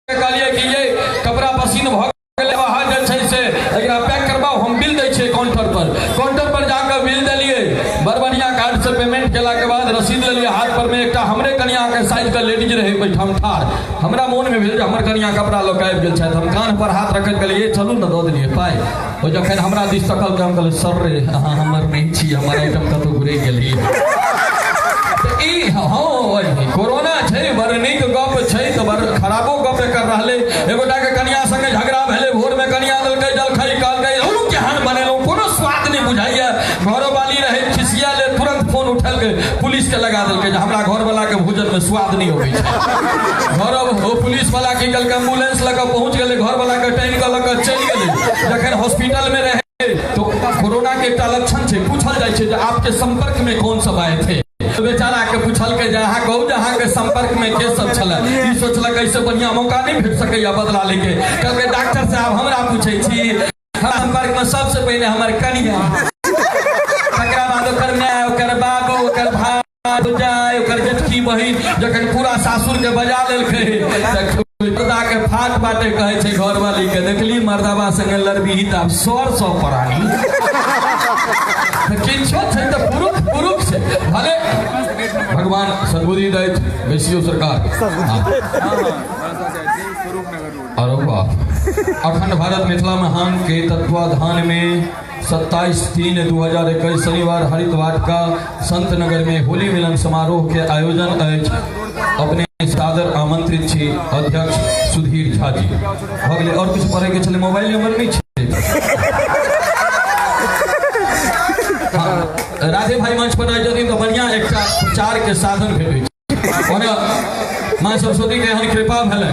कहलिए कि ये कपड़ा पसीन भ गेलै बाहर जे छै से एकरा पैक करबाओ, हम बिल दै छियै काउंटर पर जाकर बिल देलिए। बड़ बढ़िया कार्ड से पेमेंट केला के बाद रसीद लेलिए हाथ पर में। एकटा हमरे कनिया के साइज के लेडीज रहे बैठाम ठार। हमरा मोन में भेल जे हमर कनिया कपड़ा लऽ के आबि गेल छथि। हम कान पर हाथ रखैत कहलिए चलू न दऽ देलिए पाइ। ओ जखन हमरा दिस तकल हम कहलिए सर रे अहाँ हमर नहीं छी, हमर आइटम कतौ घुरि गेली। कोरोना छै, बड़ नीक गप छै तऽ बड़ खराबो गप कर रहले। एगोटा के कनिया संगे झगड़ा भेले, भोर में कनिया देलकै जलखै कहलकै औ केहन बनेलौ, कोनो स्वाद नहीं बुझाइया। घरो वाली रहे खिसिया ले, तुरंत फोन उठल के पुलिस के लगा देलकै जे हमरा घर वाला के भोजन में स्वाद नहीं होबै छै। घर पुलिस वाला की कहलकै एम्बुलेंस लगा पहुंच गेलै, घर वाला के टाइम के लगा चलि गेलै। जखन हॉस्पिटल में रहे तो कोरोना के एकटा लक्षण छै, पूछल जाइ छै जे आपके संपर्क में कौन सब आए थे। तो बेचारा के पूछल के जहाँ कहू जहाँ के संपर्क में के सब छला। ई सोचलक ऐसे बढ़िया मौका नहीं भेट सकैया बदला लेके। कहलकै डॉक्टर साहब हमरा पूछे छी, संपर्क में सबसे पहले हमर कनिया, तकरा बाद ओकर माय, ओकर बाबू, ओकर भाई, जाय ओकर जेठकी बहिन। जखन पूरा सासुर के बजा लेलकै मर्दा के फाट बाटे कहे छै घर वाली के, देखली मर्दाबा संगे लड़बी त आब सौ प्राणी किछो छै त पुरुष छै। भले भगवान सद्बुद्धि दैत बेसियो सरकार। अरे बाप। अखंड भारत मिथिला महान के तत्वाधान में 27/3/2021 शनिवार हरितवाटिका संत नगर में होली मिलन समारोह के आयोजन अछि। अपने सादर आमंत्रित छी अध्यक्ष सुधीर झा जी। भगले और कुछ पढ़े के चले, मोबाइल नंबर नहीं छे। राधे भाई मंच पर आयोजन तो बढ़िया एक प्रचार के साधन भेटै छै। मां सरस्वती के एहन कृपा भेलै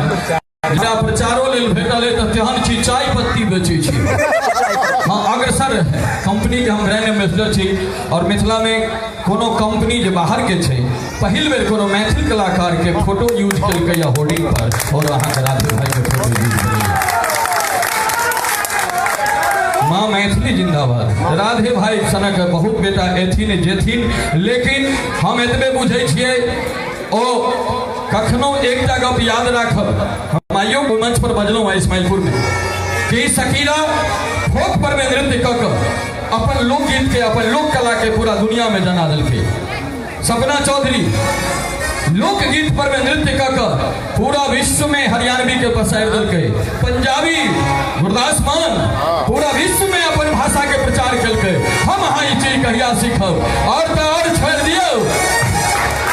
जेकरा प्रचारो लेल भेटल है तऽ तेहन चीज चाय पत्ती बेचै छी। हाँ अग्रसर कंपनी के हम ब्रांड एम्बेसडर छी। और मिथिला में कोनो कंपनी जे बाहर के छै, पहिल बेर कोनो मैथिल कलाकार के फोटो यूज केलकै या होर्डिंग पर, और अहाँ के राधे भाई के फोटो यूज केलकै। माँ मैथिली जिंदाबाद। राधे भाई सनक बहुत बेटा एथिन जेथिन, लेकिन हम एतबे बुझे छियै ओ कखनो एकटा गप याद राखब। हम आइयो मंच पर बजलहुँ है इस्माइलपुर में कि शकीला फोक पर में नृत्य कऽ कऽ अपन लोकगीत के, अपन लोक कला के पूरा दुनिया में जना देलकै। सपना चौधरी लोकगीत पर में नृत्य कऽ कऽ पूरा विश्व में हरियाणवी के पसारि देलकै। पंजाबी गुरदास मान पूरा विश्व में अपन भाषा के प्रचार केलकै। हम अहाँ ई चीज कहिया सीखब? और तऽ और छोड़ दियौ,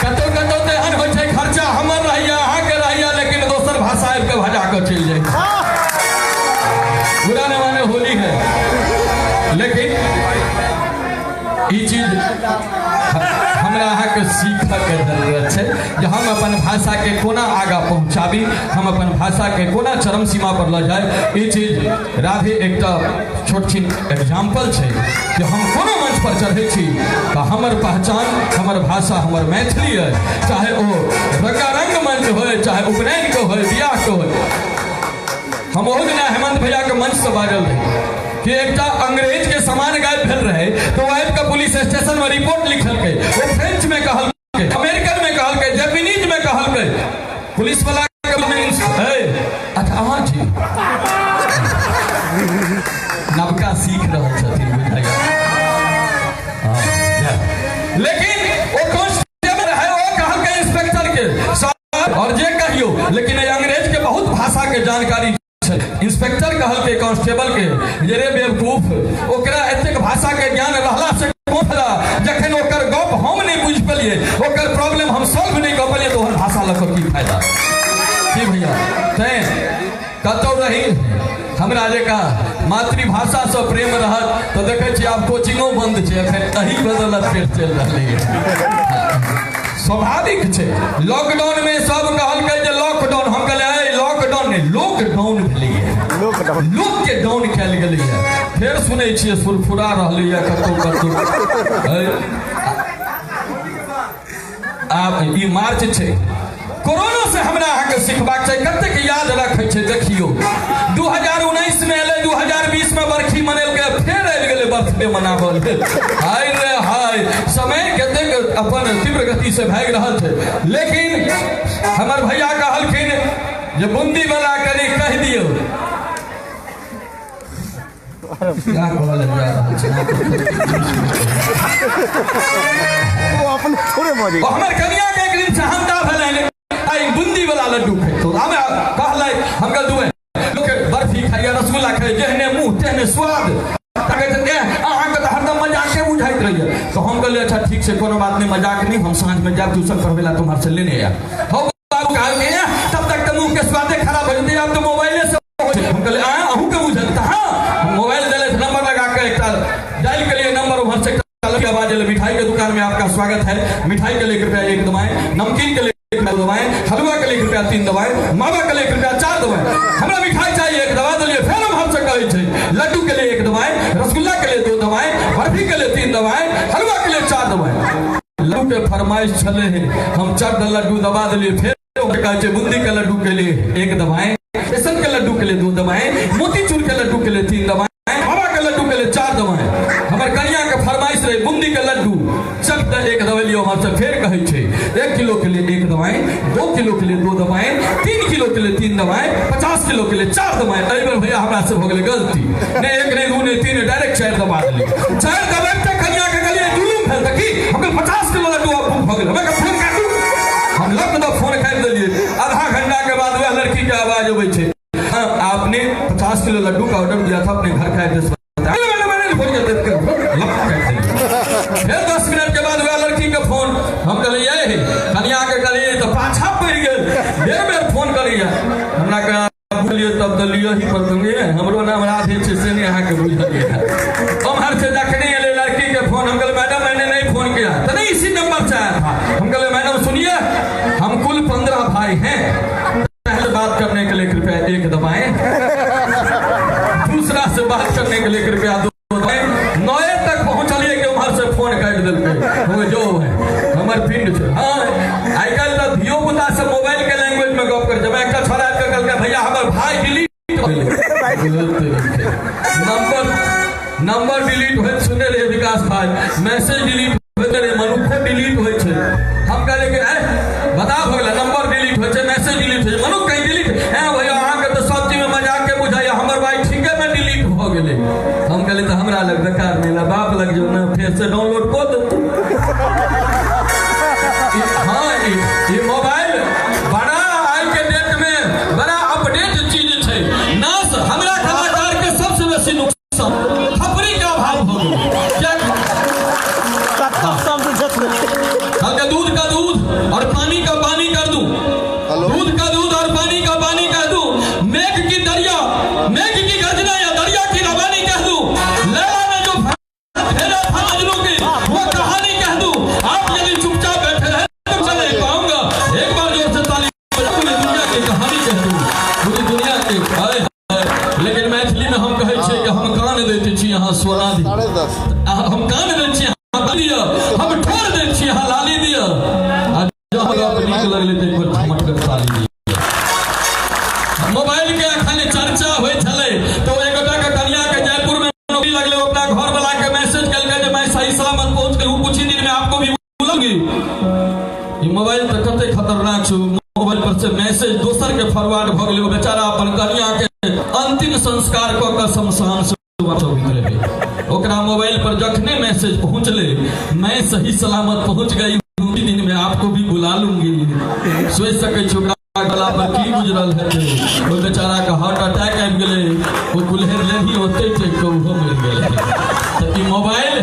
कतौ तऽ एहन होइ छै खर्चा हमर रहैया अहाँ के रहैया, लेकिन दोसर भाषा आबि के भजा के चलि जाइ। बुरा न माने होली है, लेकिन ई चीज हमरा अहाँ के सीखऽ के जरूरत छै जे हम अपन भाषा के कोना आगा पहुँचाबी, हम अपन भाषा के कोना चरम सीमा पर लऽ जाए। ई चीज राधे एकटा छोट छिन एग्जाम्पल छै कि हम कोनो मंच पर चढ़ै छी तऽ हमर पहचान, हमर भाषा, हमर मैथिली है। चाहे ओ रंगारंग मंच हो, चाहे उपनयन के हो, बियाह के हो। हम ओहो दिना हेमंत भैया के मंच से बाजल रहे कि एकटा अंग्रेज के समान गायब भेल रहे, तो वो आबि के पुलिस स्टेशन में रिपोर्ट लिखलकै। वो फ्रेंच में कहलकै, अमेरिकन में कहलकै, जापानीज में कहलकै। पुलिस वाला अच्छा अहाँ छी नवका सीख रहल छथिन बुझाइया। लेकिन वो कांस्टेबल है, वो कहलकै इंस्पेक्टर के और जे कहियो, लेकिन अंग्रेज के बहुत भाषा के जानकारी। इंस्पेक्टर कहलकै कांस्टेबल के जे रे बेवकूफ, ओकरा एतेक भाषा के ज्ञान रहला से कोन फायदा, जखन ओकर गप हम नहीं बुझ पेलिए, ओकर प्रॉब्लम हम सॉल्व नहीं कर पेलिए, तो ओहन भाषा लऽ कऽ की फायदा? की भैया तैं कतौ रही हमरा जेका मातृभाषा से प्रेम रहत तो देखै छी आब कोचिंगो बंद छै, एखन अही बदलत फेर चलि रहलै है। स्वाभाविक छै। लॉकडाउन में सब कहलकै जे लॉकडाउन, हम कहलिए लॉकडाउन नहीं लॉकडाउन भेलैया, लोक के डाउन कयल गेलैया। फेर सुनै छियै फुरफुरा रहलैया कतौ। आब ई मार्च छै, कोरोना से हमरा अहाँके सिखबाक छै, कतेक याद रखै छै। देखियो 2019 में एलै, 2020 में बरखी मनेलकै, फेर आबि गेलै बर्थडे मनावल। हाय रे हाय, समय कतेक अपन तीव्र गति से भागि रहल छै। लेकिन हमर भैया कहलखिन जो बूंदी वाला करी कह दियो क्या कहल जा वो अपन थोड़े मजे हमर कन्या के एक दिन चाहता भले आई बूंदी वाला लड्डू खाई तो हम कहले हम कह दुए लोग बर्फी खाइए रसगुल्ला खाइए जेहने मुंह तेहने स्वाद हरदम मजाक के बुझाइत रहिए तो हम कहलिए अच्छा ठीक से कोनो बात नहीं मजाक नहीं हम सांझ में जाब ट्यूशन पढ़वे ला तुम्हारे से लेने आया हो बाबू कहल तब तक तो मुंह के स्वादे खराब हो जाते अब तो मोबाइले से हम कहले अहू के बुझता हाँ मोबाइल दिले नंबर लगा के एक डायल के लिए नंबर वहां से आवाज मिठाई के दुकान में आपका स्वागत है मिठाई के लिए कृपया 1 दबाएं नमकीन के लिए 1 दबाएं हलवा के लिए कृपया 3 दबाएं मावा के लिए कृपया 4 दबाएं हमरा मिठाई चाहिए 1 दबा दिलिए फिर हम हमसे कहै छै लड्डू के लिए 1 दबाएं रसगुल्ला के लिए 2 दबाएं बर्फी के लिए 3 दबाएं हलवा के लिए 4 दबाएं लड्डू के फरमाइश चले हैं हम 4 लड्डू दबा दिलिए फिर कहै छै बूंदी के लड्डू के लिए 1 दबाएं बेसन के लड्डू के लिए 2 दबाएं मोतीचूर के लड्डू के लिए 3 दबाएं मावा के लड्डू के लिए 4 दबाएं हमर कन्या के फरमाइश रहे बूंदी के लड्डू चल 1 दबेलियो हम से फिर कहै छै 1 किलो के लिए 1 दबाएं 2 किलो के लिए 2 दबाएं 3 किलो के लिए 3 दबाएं 50 किलो के लिए 4 दबाएं अरे भैया हमरा से हो गेलै गलती नहीं 1 नहीं 2 नहीं 3 डायरेक्ट 4 दबा देली 4 दबाए तक कन्या के गलिए जुलूम भेल त की हम 50 किलो लड्डू अब हो गेल हम फोन काटू हम लग तो फोन काट देलिए आधा घंटा के बाद वह लड़की के आवाज अबै छै हां आपने 50 किलो लड्डू का ऑर्डर दिया था अपने घर का एड्रेस फिर 10 मिनट के बाद वह लड़की के फोन हम कहलिए कन्या के कहलिए तो पाछा पड़ गेल बेर फोन करिए हमरा के बोलिए तब तो लियो ही पर दूंगे हमरो नाम राधे छै से नहीं अहाँ के बुझलिए हम हर से देखने ले लड़की के फोन हम कहले मैडम मैंने नहीं फोन किया तो नहीं इसी नंबर से आया था हम कहले मैडम सुनिए हम कुल 15 भाई हैं पहले बात करने के लिए कृपया 1 दबाएं दूसरा से बात करने के लिए कृपया 2 दबाएं 9 तक पहुंचलिए कि उधर से फोन काट देलकै हो जो है हमर पिंड छै हां आइ काल त धियो पुता से मोबाइल के लैंग्वेज में गप कर जब एकटा छोरा के कहलकै भैया हमर भाई डिलीट हो गेलै नंबर डिलीट होय सुने रे विकास भाई मैसेज डिलीट होय रे मनुखो डिलीट होय छै हम कहले कि बता भ गेलै नंबर डिलीट होय छै मैसेज डिलीट होय छै मनुख कहीं डिलीट है भैया अहाँ के तो सब चीज में मजाक के बुझाइया हमर भाई ठीके में डिलीट हो गेलै हम कहले तो हमरा लग बेकार मेरा बाप लग जो ना फिर से डाउनलोड कर दो हाँ ये मोबाइल बड़ा आज के डेट में बड़ा अपडेट चीज है ना हमरा कलाकार के सबसे बेसी नुकसान खपरी का अभाव हो गया क्या दूध का दूध और पानी का पानी कर दूं दूध का दूध और पानी का पानी कर दूं मेघ की दरिया मेघ की गर्जना या दरिया की रवानी कह दूं लैला ने जो फेरा था मजनू की वो कहानी कह दूं आप यदि चुपचाप बैठे रहे तो चले पाऊंगा एक बार जोर से ताली बजा पूरी दुनिया की कहानी कह दूं पूरी दुनिया की लेकिन मैथिली में हम कहै छियै कि हम कान दैते छी अहाँ सोना दी हम कान दै छी अहाँ दिया हम ठोर दै छी अहाँ लाली दिया आ जब आप नीक लगले त एक बार झमट कर ताली दिया मोबाइल के अखन चर्चा होय छले तो एक गोटा के कन्या के जयपुर में नौकरी लगले अपना घर वाला के मैसेज करके जे मैं सही सलामत पहुंच गई हूं कुछ ही दिन में आपको भी बुलाऊंगी ये मोबाइल तो कते खतरनाक छै मोबाइल पर से मैसेज दोसर के फॉरवर्ड भ गेलै बेचारा अपन कन्या के अंतिम संस्कार क के शमशान से ओकरा मोबाइल पर जखने मैसेज पहुंचले मैं सही सलामत पहुंच गई हूं दिन में आपको भी बुला लूंगी सोच सकै छी गला पर की गुजरल है वो बेचारा का हार्ट अटैक आबि गेलै वो कुल्हेर ले भी होते थे तो वो मिल गेलै तो ई मोबाइल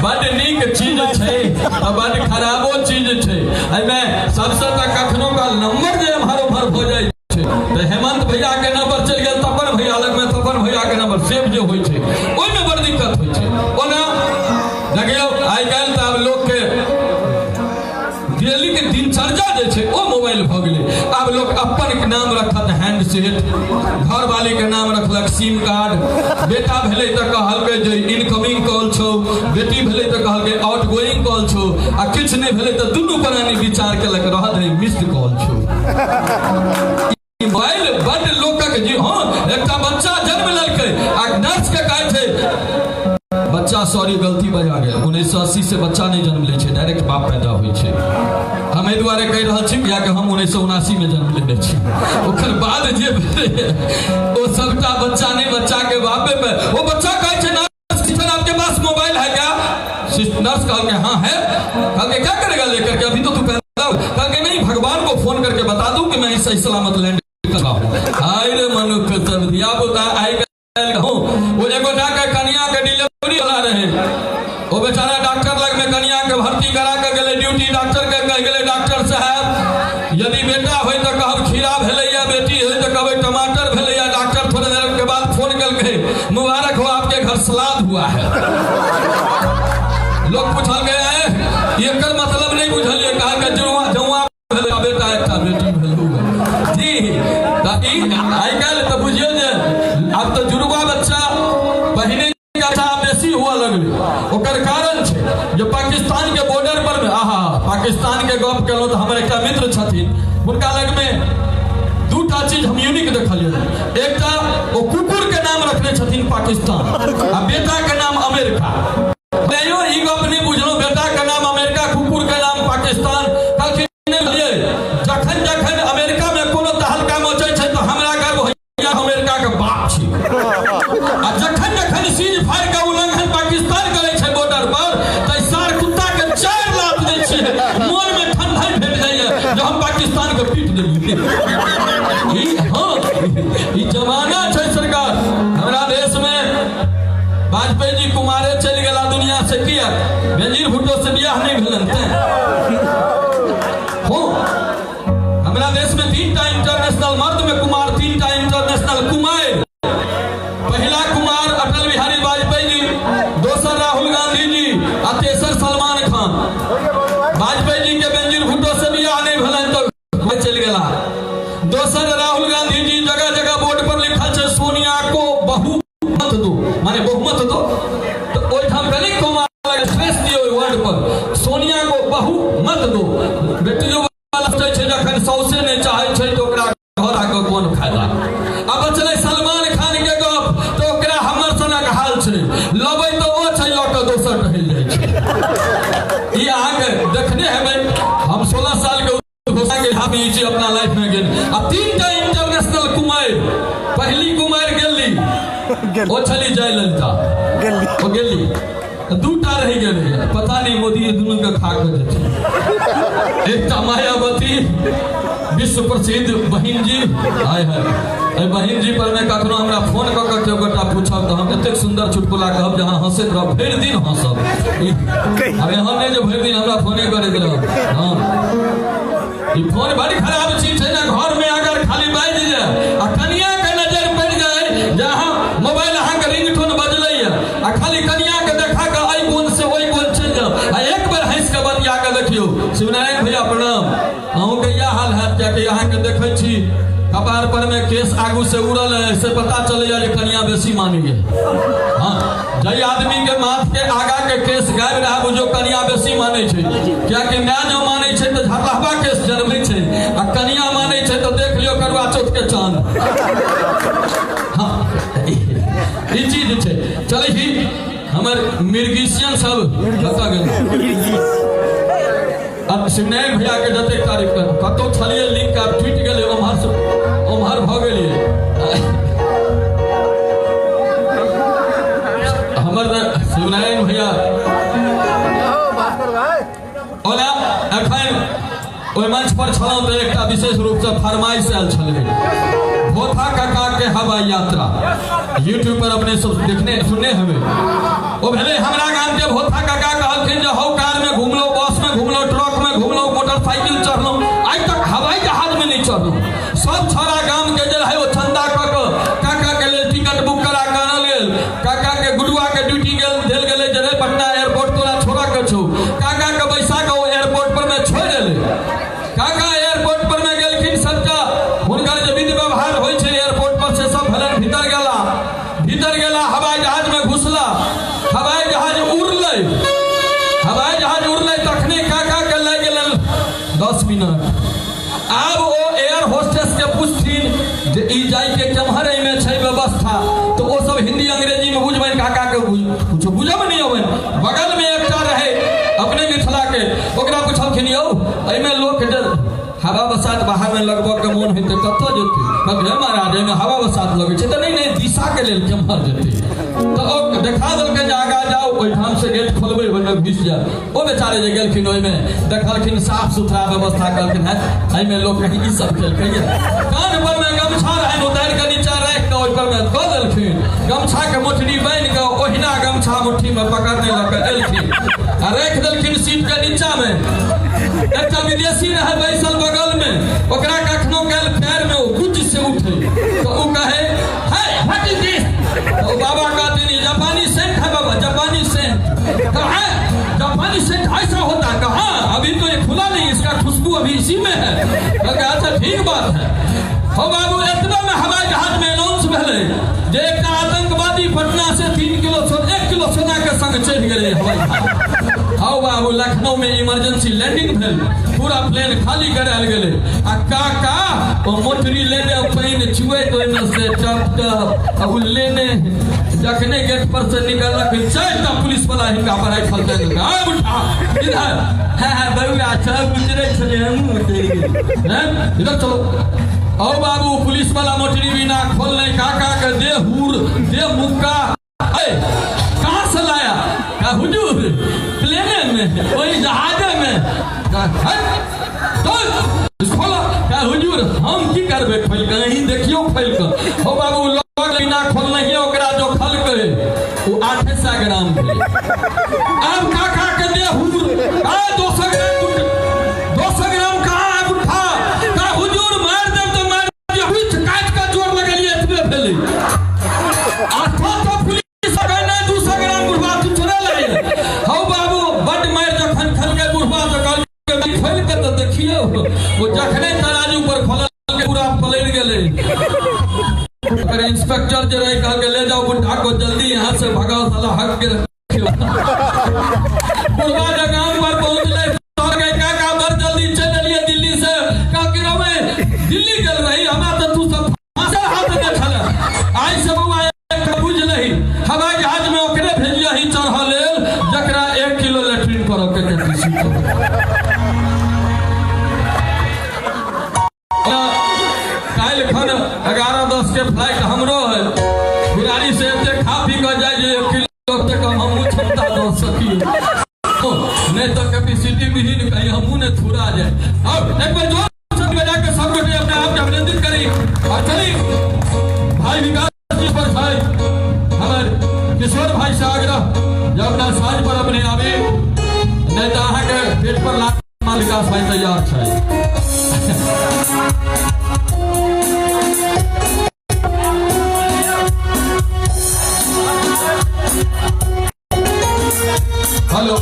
बड़ नीक चीज छै आ बड़ खराबो चीज छै एमे सबसे तक कखनो का नंबर जे हमारो भर हो जाय छै तो हेमंत भैया के नंबर चल गेल तपन भैया लग में तपन भैया के नंबर सेव जे होय छै ओय में बड़ दिक्कत होय छै ओना देखियो आइ काल त अब लोग के डेली के दिनचर्या जे छै ओ मोबाइल भ गेलै अब लोग अपन के नाम रखत हैंडसेट घर वाली के नाम रखलक सिम कार्ड बेटा भेलै त कहलकै जे इनकमिंग कॉल छौ बेटी भेलै त कहलकै आउटगोइंग कॉल छौ आ किछ नै भेलै त दुनू प्राणी विचार केलक रह दे मिस्ड कॉल छौ मोबाइल बड़ लोकक जी हां एकटा बच्चा जन्म लेलकै आ नर्स के कहै छै बच्चा बच्चा सॉरी गलती बजा गेल 1980 से बच्चा नहीं जन्म ले छे, डायरेक्ट बाप पैदा होइ छे। हम एहि दुआरे कहि रहल छी कियाकि हम 1979 में जन्म लेने छी। ओकर बाद जे ओ सबटा बच्चा नहीं, बच्चा के बापे पे वो बच्चा कहे छे नर्स सिस्टर आपके पास मोबाइल है क्या? नर्स कहा हाँ है। कहा क्या करेगा लेकर के, अभी तो तू पैदा हो। कहा नहीं भगवान को फोन करके बता दूं कि मैं सही सलामत लैंड कर रहा हूं। हाय रे मनुष्य सब दिया बता आई वो एगो जाकर कन्या के डिलीवरी वाला रहे, वो बेचारा डॉक्टर लग में कन्या के भर्ती करा के गए ड्यूटी। डॉक्टर के कह गए डॉक्टर साहब यदि बेटा हो तो कहब खीरा भेलैया, बेटी हो तो कहब टमाटर भेलैया। डॉक्टर थोड़े देर के बाद फोन करके मुबारक हो आपके घर सलाद हुआ है। लोग पूछल गए ये कर मतलब नहीं बुझलिए, कहा कि जौआ बेटा एक बेटी भेलू जी। आई काल तो बुझियो जे अब तो जुड़वा बच्चा पहिने बेसी हुआ लगले। ओकर कारण छे जो पाकिस्तान के बॉर्डर पर में पाकिस्तान के गप केलो तो हमर एक मित्र छथिन, उनका लग में दूटा चीज हम यूनिक देखलिए। एकटा वो कुकुर के नाम रखने छथिन पाकिस्तान आ बेटा के नाम अमेरिका। यो ई गप नहीं बुझलो, बेटा के नाम अमेरिका, कुकुर के नाम पाकिस्तान। जखन जखन अमेरिका में कोनो तहलका मचे छै तो हमरा गर्व होइया अमेरिका के बाप छी। आ जखन जखन सीज फायर का उल्लंघन पाकिस्तान करे छै बॉर्डर पर त सार कुत्ता के 4 लात दै छै, मोन में ठंडाई भेट जाइए जो हम पाकिस्तान के पीट देलिए। ई जमाना छै सरकार। हमरा देश में वाजपेयी जी कुमारे चल गया दुनिया से, किया बेनजीर भुट्टो से बियाह नहीं भेलन हो। हमरा देश में 3टा इंटरनेशनल मर्द में कुमार, 3टा इंटरनेशनल कुमार। पहला कुमार अटल बिहारी वाजपेयी जी, दोसर राहुल गांधी जी आ तेसर सलमान खान। वाजपेयी जी के बेनजीर भुट्टो से बियाह नहीं भेलन तो चल गया। दोसर राहुल गांधी जी जगह जगह बोर्ड पर लिखल छै सोनिया को बहुमत दो, माने बहुमत दो। तो ओइठाम कनी कुमार स्ट्रेस दियो वर्ड पर सोनिया को बहुमत दो। बेटी जो जखन सौसे नहीं चाहे छै तो ओकरा घर आके कोन फायदा। अब चले सलमान खान के गप तो ओकरा हमर सनक हाल छै, लबै तो ओ छै ल के दोसर टहल जाय छै। ई अहाँ के देखने हेबै, हम 16 साल के घोषणा के हम ई चीज अपना लाइफ में गेल। अब 3टा इंटरनेशनल कुमार। पहली कुमार गेली ओ छली जयललिता गेली, 2टा रह गए, पता नहीं मोदी दोनों के खा कर देते। एक मायावती विश्व प्रसिद्ध बहिन जी आए हैं। बहिन जी पर मैं कखनो हमरा फोन कऽ के गोटा पूछब तो हम एतेक सुंदर चुटकुला कहब जहाँ हंसैत रह भरि दिन हंसब। अब यहाँ नहीं जो भरि दिन हमरा फोने करैत रह। हाँ ई फोन बड़ी खराब चीज है ना। घर में अगर खाली बाजि जाए आ कनिया के नजर पड़ जाए जहाँ मोबाइल अहाँ के रिंगटोन बजलैए आ खाली कनिया के देखा के आई कोन से ओई कोन चल जाओ आ एक बार हंस के बतिया के देखियो। शिवनारायण भैया प्रणाम। अहूँ के यह हाल है क्या कि अहाँ के देखे छी कपार पर में केस आगू से उड़ल है, इससे पता चले जे कनिया बेसी मानिए। हाँ जई आदमी के माथ के आगा के केस गायब रहा बुझो कनिया बेसी माने छै, क्या कि माय जो माने छै तो झरहबा केस जन्मै छै आ कनिया माने छै तो देख लियो करवा चौथ के चांद। हाँ ई चीज छै। चले ही हमर मिर्गिशियन सब कतऽ गेल। अब शिवनारायण भैया के जते तारीफ कर कतौ छलिए लिंक आप ट्वीट गेले ओम्हर भ गेलिए। हमर शिवनारायण भैया ओला एखन ओहि मंच पर छलहुँ तो एकटा विशेष रूप से फरमाइश आयल छलै भोथा काका के हवाई यात्रा। यूट्यूब पर अपने सब देखने सुनने हमें वो भेले हमरा गाम के भोथा काका कहलखिन जे हौ कार में घुमलो, बस में घुमलो, ट्रक में घुमलो, मोटरसाइकिल चढ़लो, आज तक हवाई जहाज में नहीं चढ़लो। सब छोरा गाम के जे रहे वो चंदा कऽ काका के लेल टिकट बुक करा के आनल गेल। काका के गुडुआ के ड्यूटी गेल देल गेले जे पटना एयरपोर्ट तोरा छोड़ा के छौ। काका के बैसा के वो एयरपोर्ट पर में छोड़ देले। काका एयरपोर्ट पर में गेलखिन सबटा हुनकर जे विधि व्यवहार होइ छै एयरपोर्ट पर से सब भेलन। भीतर गेला हवाई जहाज में घुसला, हवाई जहाज उड़ले तखने काका के लग गेल 10 मिनट। आब ओ एयर होस्टेस के पूछथिन जे ई जाय के केम्हर में छै व्यवस्था तो वो सब हिंदी अंग्रेजी में बुझबनि, काका के कुछ बुझब नहीं अबै बाहर में लगभग के मोन हेतै कतऽ जेतै कहे महाराज एहिमे हवा बसात लगै छै तऽ नहीं दिशा के लेल केम्हर जेतै तऽ ओ देखा देलकै जे आगाँ जाओ ओहिठाम से गेट खोलबै ओहिमे घुसि जाओ ओ बेचारे जे गेलखिन ओहिमे देखलखिन साफ सुथरा व्यवस्था कहलखिन है एहिमे लोग कहीं ई सब केलकै कान पर में गमछा रहै उतारि के नीचा राखि के ओहि पर में दऽ देलखिन गमछा के मुठरी बांधि के ओहिना गमछा मुट्ठी में पकड़ने लऽ के एलखिन आ राखि देलखिन सीट के नीचा में एकटा विदेशी रहे बैसल बगल में ओकरा कखनो काल पैर में गुज से उठे तो वो कहे है व्हाट इज दिस तो बाबा कहते नहीं जापानी सेंट है बाबा जापानी सेंट तो है जापानी सेंट ऐसा होता है कहा अभी तो ये खुला नहीं इसका खुशबू अभी इसी में है तो अच्छा ठीक बात है हो बाबू इतना में हवाई जहाज में अनाउंस भेले जे एक आतंकवादी पटना से 1 किलो सोना के संग चढ़ गए हवाई जहाज आओ बाबू लखनऊ में इमरजेंसी लैंडिंग भेल पूरा प्लेन खाली करायल गेले आ काका ओ मोटरी लेने पानी छुए तो इने से टप टप अब लेने जखने गेट पर से निकललक 4टा पुलिस वाला हिनका पर राइफल दे देलक आ उठा इधर है बउआ सब गुजरे छले हम उतरि गेल हैं इधर चलो आओ बाबू पुलिस वाला मोटरी बिना खोलने काका के दे मुक्का कहां से लाया का हुजूर प्लेने में वही जहाजे में तो खोला का हुजूर हम की करबे खोल के नहीं देखियो खोल के हो बाबू लोग बिना खोलने ही ओकरा जो खल के वो 800 ग्राम भेल अब काका के दे हुजूर आ 200 ग्राम कहां है उठा का हुजूर मार दे तो मार दे हुच काट का जोर लगलिए एतबे भेले आठो तो पुलिस कहना 200 ग्राम बुढ़वा तू छोड़े ले हो बाबू बड मार जखन खल के बुढ़वा तो कहल के खोल के तो देखियो वो जखने तराजू पर खोलल के पूरा पलट गेले अगर इंस्पेक्टर जे रहे कह के ले जाओ बुढ़ा को जल्दी यहां से भगाओ साला हक के बुढ़वा जब गांव पर पहुंचले तो गए काका बर जल्दी चल लिए दिल्ली से का कि रवे दिल्ली गेल रही हमरा तो तू सब फांसा हाथ में छले आई सब बुझ नहीं हवाई जहाज में ओकरे भेजिया ही चढ़ा लेल जकरा 1 किलो लेट्रिन पर के कैपेसिटी काल खन 11:10 के फ्लाइट हमरो है बिरारी से एते खा पी के जाय जे 1 किलो तक हम क्षमता दे सकी नहीं तो कैपेसिटी विहीन कहीं हमू ने थुरा जाए अब एक बार जोर से बजा के सब लोग अपने आप के अभिनंदन करी और चली भाई विकास जी पर भाई हमारे किशोर भाई से आग्रह जब अपना साज पर अपने आवे नहीं तो अहाँ के पेट पर लात विकास भाई तैयार है हेलो